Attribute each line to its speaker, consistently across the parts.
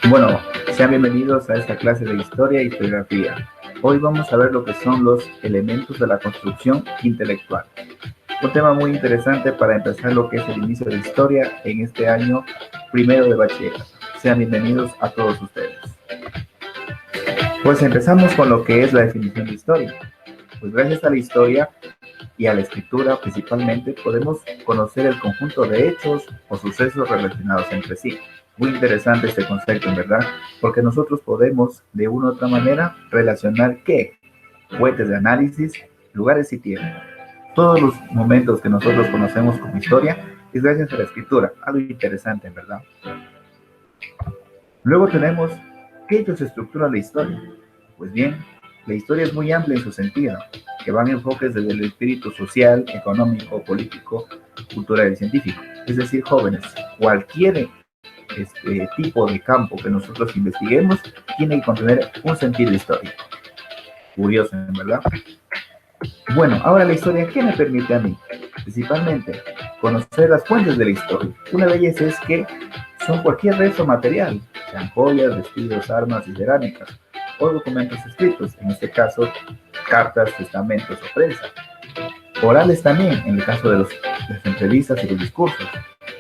Speaker 1: Bueno, sean bienvenidos a esta clase de historia y geografía. Hoy vamos a ver lo que son los elementos de la construcción intelectual. Un tema muy interesante para empezar lo que es el inicio de la historia en este año primero de bachillerato. Sean bienvenidos a todos ustedes. Pues empezamos con lo que es la definición de historia. Pues gracias a la historia y a la escritura principalmente podemos conocer el conjunto de hechos o sucesos relacionados entre sí. Muy interesante este concepto, en verdad, porque nosotros podemos de una u otra manera relacionar qué, fuentes de análisis, lugares y tiempo. Todos los momentos que nosotros conocemos como historia es gracias a la escritura, algo interesante, en verdad. Luego tenemos qué hechos estructuran la historia. Pues bien, la historia es muy amplia en su sentido, que van enfoques desde el espíritu social, económico, político, cultural y científico. Es decir, jóvenes, cualquier tipo de campo que nosotros investiguemos tiene que contener un sentido histórico. Curioso, ¿verdad? Bueno, ahora la historia, ¿qué me permite a mí? Principalmente, conocer las fuentes de la historia. Una de ellas es que son cualquier resto material, sean joyas, vestidos, armas y cerámicas, o documentos escritos, en este caso, cartas, testamentos o prensa. Orales también, en el caso de las entrevistas y los discursos,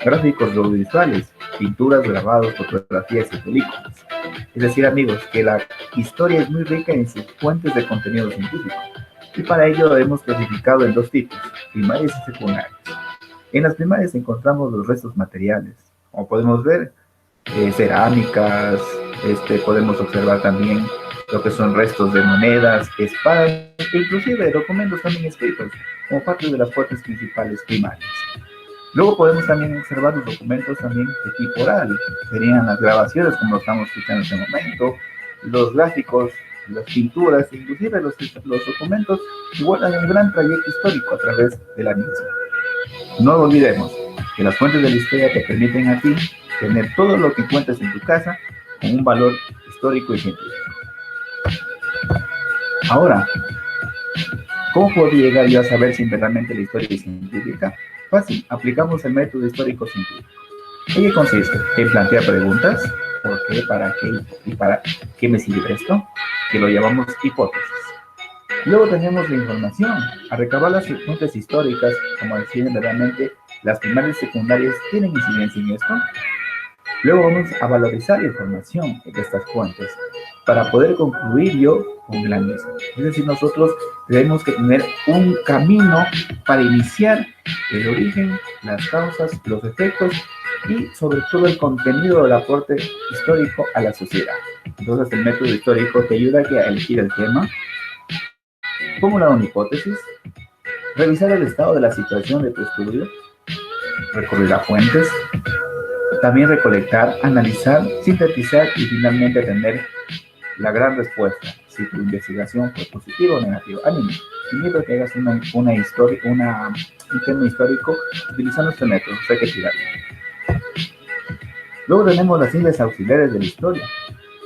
Speaker 1: gráficos audiovisuales, pinturas, grabados, fotografías y películas. Es decir, amigos, que la historia es muy rica en sus fuentes de contenido científico, y para ello lo hemos clasificado en dos tipos, primarias y secundarias. En las primarias encontramos los restos materiales, como podemos ver, cerámicas, podemos observar también lo que son restos de monedas, espadas, e inclusive documentos también escritos, como parte de las fuentes principales primarias. Luego podemos también observar los documentos también de tipo oral, serían las grabaciones como lo estamos escuchando en este momento, los gráficos, las pinturas, inclusive los documentos que guardan un gran trayecto histórico a través de la misma. No olvidemos que las fuentes de la historia te permiten a ti tener todo lo que encuentres en tu casa con un valor histórico y científico. Ahora, ¿cómo puedo llegar yo a saber si realmente la historia es científica? Fácil, aplicamos el método histórico científico. ¿En qué consiste? En plantear preguntas, ¿por qué, para qué y para qué me sirve esto? Que lo llamamos hipótesis. Luego tenemos la información. A recabar las fuentes históricas, como decían realmente, las primarias y secundarias tienen incidencia en esto. Luego vamos a valorizar la información de estas fuentes para poder concluir yo con la misma. Es decir, nosotros tenemos que tener un camino para iniciar el origen, las causas, los efectos y sobre todo el contenido del aporte histórico a la sociedad. Entonces el método histórico te ayuda a elegir el tema, formular una hipótesis, revisar el estado de la situación de tu estudio, recurrir a fuentes, también recolectar, analizar, sintetizar y finalmente tener la gran respuesta, si tu investigación fue positiva o negativa. Ánimo, invito a que hagas un tema histórico utilizando este método, hay que tirarlo. Luego tenemos las ciencias auxiliares de la historia.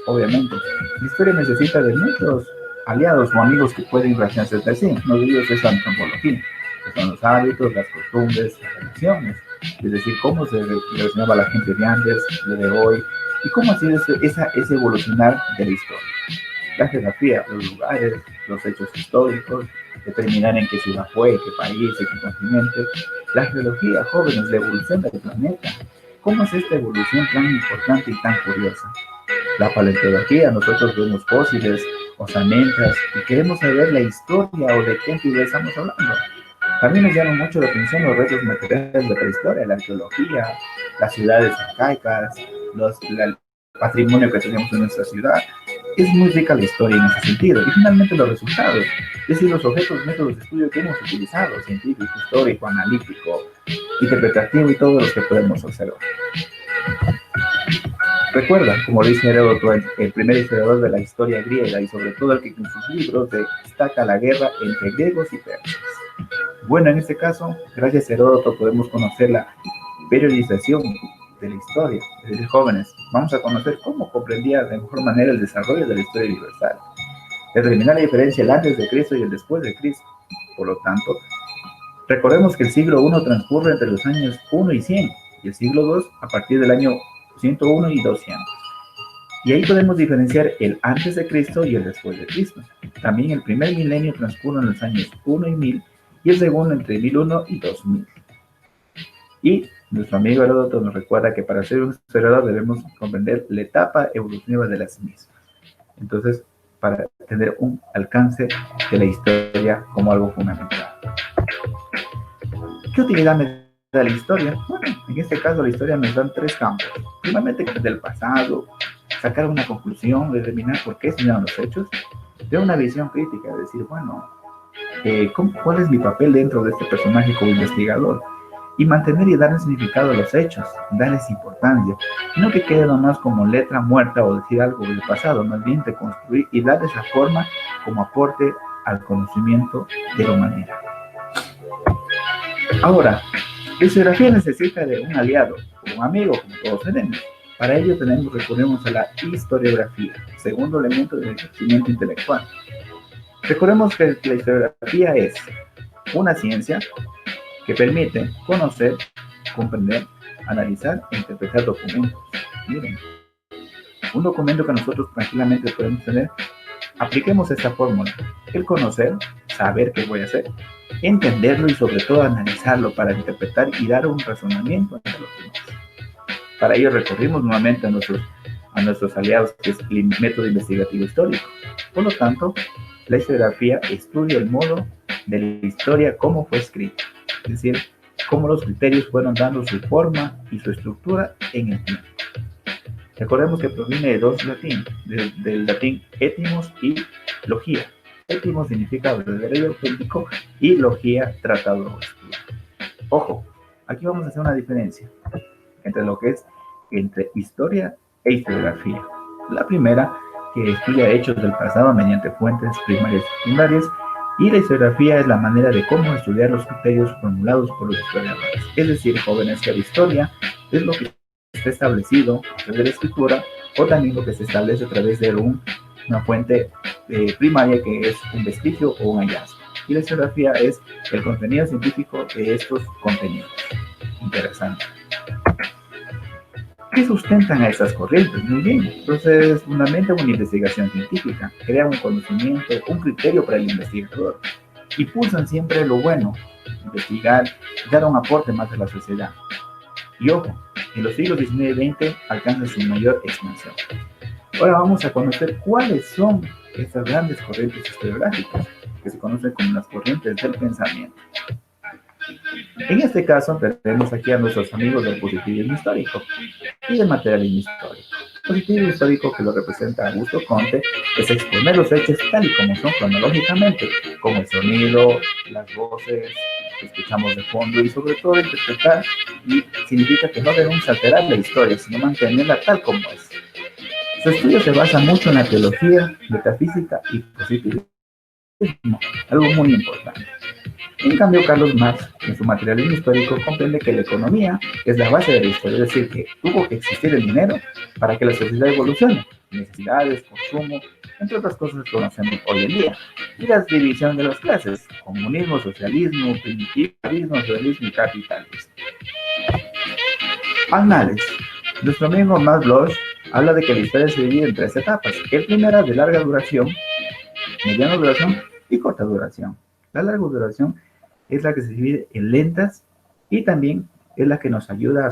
Speaker 1: Obviamente, la historia necesita de muchos aliados o amigos que pueden relacionarse entre sí. Uno de ellos es la antropología, que son los hábitos, las costumbres, las relaciones. Es decir, cómo se relacionaba la gente de antes, de hoy, y cómo ha sido ese evolucionar de la historia. La geografía, los lugares, los hechos históricos, determinar en qué ciudad fue, qué país, en qué continente. La geología, jóvenes, la evolución del planeta. ¿Cómo es esta evolución tan importante y tan curiosa? La paleontología, nosotros vemos fósiles, osamentas, y queremos saber la historia o de qué antigüedad estamos hablando. También nos llama mucho la atención los restos materiales de prehistoria, la arqueología, las ciudades arcaicas, el patrimonio que tenemos en nuestra ciudad. Es muy rica la historia en ese sentido. Y finalmente los resultados, es decir, los objetos, métodos de estudio que hemos utilizado, científico, histórico, analítico, interpretativo y todos los que podemos observar. Recuerda, como dice Heródoto, el primer historiador de la historia griega y sobre todo el que en sus libros destaca la guerra entre griegos y persas. Bueno, en este caso, gracias a Heródoto podemos conocer la periodización de la historia. Es decir, jóvenes, vamos a conocer cómo comprendía de mejor manera el desarrollo de la historia universal. Determinar la diferencia el antes de Cristo y el después de Cristo. Por lo tanto, recordemos que el siglo I transcurre entre los años 1 y 100 y el siglo II a partir del año 101 y 200. Y ahí podemos diferenciar el antes de Cristo y el después de Cristo. También el primer milenio transcurre en los años 1 y 1000 y el segundo entre 1001 y 2000. Y nuestro amigo Heródoto nos recuerda que para ser un historiador debemos comprender la etapa evolutiva de las mismas. Entonces, para tener un alcance de la historia como algo fundamental. ¿Qué utilidad me da la historia? Bueno, en este caso la historia nos da tres campos. Primeramente, del pasado, sacar una conclusión, determinar por qué se dieron los hechos, de una visión crítica, decir, bueno, ¿cuál es mi papel dentro de este personaje como investigador? Y mantener y darle significado a los hechos, darles importancia, no que quede nomás como letra muerta o decir algo del pasado, más bien reconstruir y darle esa forma como aporte al conocimiento de la humanidad. Ahora, la historiografía necesita de un aliado, un amigo, como todos tenemos. Para ello recurrimos a la historiografía, segundo elemento del crecimiento intelectual. Recordemos que la historiografía es una ciencia que permite conocer, comprender, analizar e interpretar documentos. Miren, un documento que nosotros tranquilamente podemos tener, apliquemos esta fórmula: el conocer, saber qué voy a hacer, entenderlo y sobre todo analizarlo para interpretar y dar un razonamiento entre los demás. Para ello recurrimos nuevamente a nuestros aliados, que es el método investigativo histórico. Por lo tanto, la historiografía estudia el modo de la historia, cómo fue escrita, es decir, cómo los criterios fueron dando su forma y su estructura en el tiempo. Recordemos que proviene de dos latín, del latín etimos y logía. Etimos significa verdadero y auténtico, y logía, tratado o estudio. Ojo, aquí vamos a hacer una diferencia entre lo que es entre historia e historiografía. La primera, que estudia hechos del pasado mediante fuentes primarias y secundarias, y la historiografía es la manera de cómo estudiar los criterios formulados por los historiadores. Es decir, jóvenes, que la historia es lo que está establecido a través de la escritura, o también lo que se establece a través de una fuente primaria, que es un vestigio o un hallazgo. Y la historiografía es el contenido científico de estos contenidos. Interesante. ¿Qué sustentan a estas corrientes? Muy bien, entonces fundamenta una investigación científica, crea un conocimiento, un criterio para el investigador. Impulsan siempre lo bueno, investigar, dar un aporte más a la sociedad. Y ojo, en los siglos XIX y XX alcanza su mayor expansión. Ahora vamos a conocer cuáles son estas grandes corrientes historiográficas, que se conocen como las corrientes del pensamiento. En este caso, tenemos aquí a nuestros amigos del positivismo histórico y del materialismo histórico. El positivismo histórico, que lo representa Augusto Comte, es exponer los hechos tal y como son cronológicamente, como el sonido, las voces que escuchamos de fondo, y sobre todo interpretar, y significa que no debemos alterar la historia, sino mantenerla tal como es. Su estudio se basa mucho en la teología, metafísica y positivismo, algo muy importante. En cambio, Carlos Marx, en su materialismo histórico, comprende que la economía es la base de la historia, es decir, que tuvo que existir el dinero para que la sociedad evolucione, necesidades, consumo, entre otras cosas que conocemos hoy en día, y la división de las clases: comunismo, socialismo, primitivismo, feudalismo y capitalismo. Anales. Nuestro amigo Max Bloch habla de que la historia se divide en tres etapas. El primero es de larga duración, mediana duración y corta duración. La larga duración es la que se divide en lentas, y también es la que nos ayuda a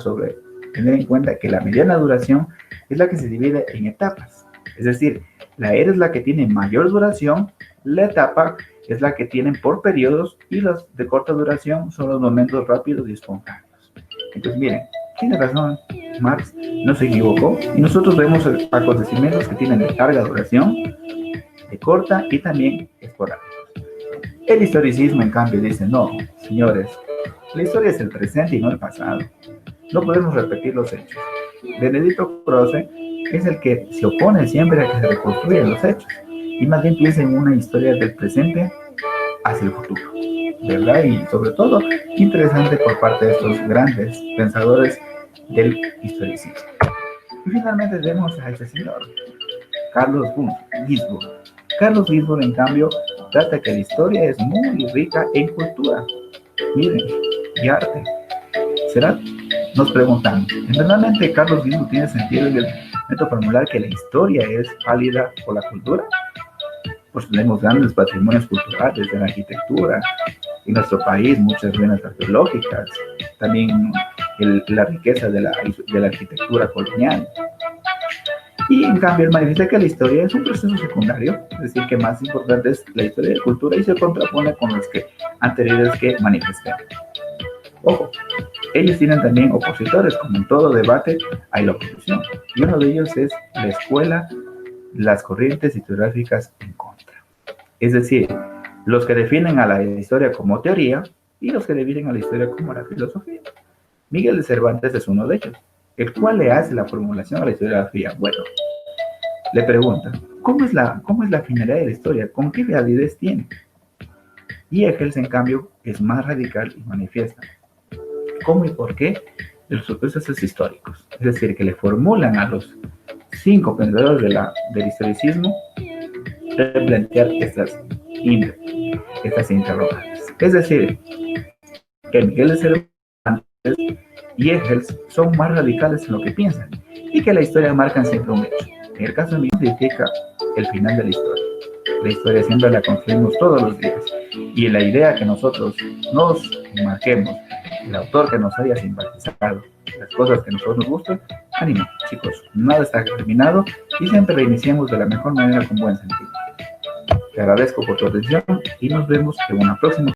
Speaker 1: tener en cuenta que la mediana duración es la que se divide en etapas. Es decir, la era es la que tiene mayor duración, la etapa es la que tienen por periodos, y los de corta duración son los momentos rápidos y espontáneos. Entonces, miren, tiene razón Marx, no se equivocó, y nosotros vemos acontecimientos que tienen de larga duración, de corta y también esporádicos. El historicismo, en cambio, dice: no, señores, la historia es el presente y no el pasado. No podemos repetir los hechos. Benedetto Croce es el que se opone siempre a que se reconstruyan los hechos, y más bien piensa en una historia del presente hacia el futuro, ¿verdad? Y sobre todo, interesante por parte de estos grandes pensadores del historicismo. Y finalmente tenemos a este señor, Carlos Ginzburg. Carlos Ginzburg, en cambio, trata que la historia es muy rica en cultura, miren, y arte. ¿Será nos preguntamos, ¿realmente Carlos Guillermo tiene sentido en el método formular que la historia es válida por la cultura? Pues tenemos grandes patrimonios culturales de la arquitectura, en nuestro país muchas ruinas arqueológicas, también la riqueza de la arquitectura colonial. Y en cambio él manifiesta que la historia es un proceso secundario, es decir, que más importante es la historia de cultura y se contrapone con los que anteriores que manifesté. Ojo, ellos tienen también opositores, como en todo debate hay la oposición, y uno de ellos es la escuela, las corrientes historiográficas en contra. Es decir, los que definen a la historia como teoría y los que definen a la historia como la filosofía. Miguel de Cervantes es uno de ellos, el cual le hace la formulación a la historiografía. Bueno, le pregunta, ¿cómo es la finalidad de la historia? ¿Con qué validez tiene? Y Engels, en cambio, es más radical y manifiesta cómo y por qué de los procesos históricos. Es decir, que le formulan a los 5 pensadores del historicismo replantear estas interrogantes. Es decir, que Miguel de Cervantes y Engels son más radicales en lo que piensan y que la historia marca siempre un hecho. En el caso de Miguel significa el final de la historia. La historia siempre la construimos todos los días y en la idea que nosotros nos marquemos, el autor que nos haya simpatizado, las cosas que a nosotros nos gustan, ánimo, chicos, nada está terminado y siempre reiniciamos de la mejor manera con buen sentido. Te agradezco por tu atención y nos vemos en una próxima.